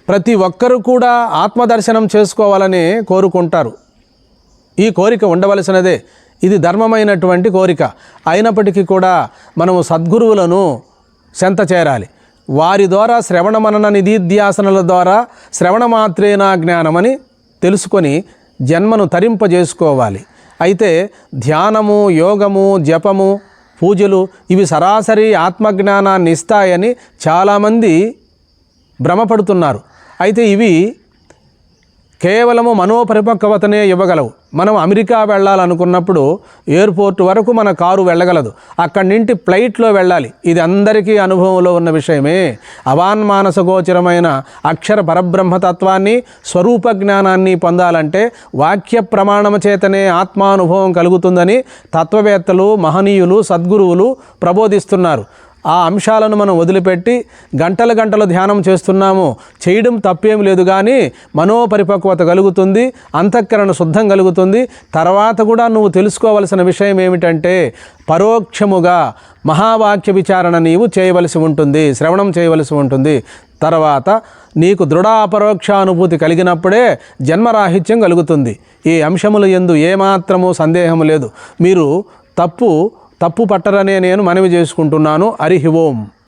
ప్రతి ఒక్కరూ కూడా ఆత్మదర్శనం చేసుకోవాలని కోరుకుంటారు. ఈ కోరిక ఉండవలసినదే. ఇది ధర్మమైనటువంటి కోరిక. అయినప్పటికీ కూడా మనము సద్గురువులను చెంత చేరాలి. వారి ద్వారా శ్రవణ మనన నిధిధ్యాసనల ద్వారా శ్రవణ మాత్రేనా జ్ఞానమని తెలుసుకొని జన్మను తరింపజేసుకోవాలి. అయితే ధ్యానము, యోగము, జపము, పూజలు ఇవి సరాసరి ఆత్మజ్ఞానాన్ని ఇస్తాయని చాలామంది భ్రమపడుతున్నారు. అయితే ఇవి కేవలము మనోపరిపక్వతనే ఇవ్వగలవు. మనం అమెరికా వెళ్ళాలనుకున్నప్పుడు ఎయిర్పోర్ట్ వరకు మన కారు వెళ్ళగలదు. అక్కడి నుండి ఫ్లైట్లో వెళ్ళాలి. ఇది అందరికీ అనుభవంలో ఉన్న విషయమే. అవాన్మానసగోచరమైన అక్షర పరబ్రహ్మతత్వాన్ని, స్వరూప జ్ఞానాన్ని పొందాలంటే వాక్య ప్రమాణము చేతనే ఆత్మానుభవం కలుగుతుందని తత్వవేత్తలు, మహనీయులు, సద్గురువులు ప్రబోధిస్తున్నారు. ఆ అంశాలను మనం వదిలిపెట్టి గంటల గంటలు ధ్యానం చేస్తున్నాము. చేయడం తప్పేం లేదు, కానీ మనోపరిపక్వత కలుగుతుంది, అంతఃకరణ శుద్ధం కలుగుతుంది. తర్వాత కూడా నువ్వు తెలుసుకోవలసిన విషయం ఏమిటంటే పరోక్షముగా మహావాక్య విచారణ నీవు చేయవలసి ఉంటుంది, శ్రవణం చేయవలసి ఉంటుంది. తర్వాత నీకు దృఢ అపరోక్షానుభూతి కలిగినప్పుడే జన్మరాహిత్యం కలుగుతుంది. ఈ అంశముల యందు ఏమాత్రము సందేహం లేదు. మీరు తప్పు పట్టరనే నేను మనవి చేసుకుంటున్నాను. హరి ఓం.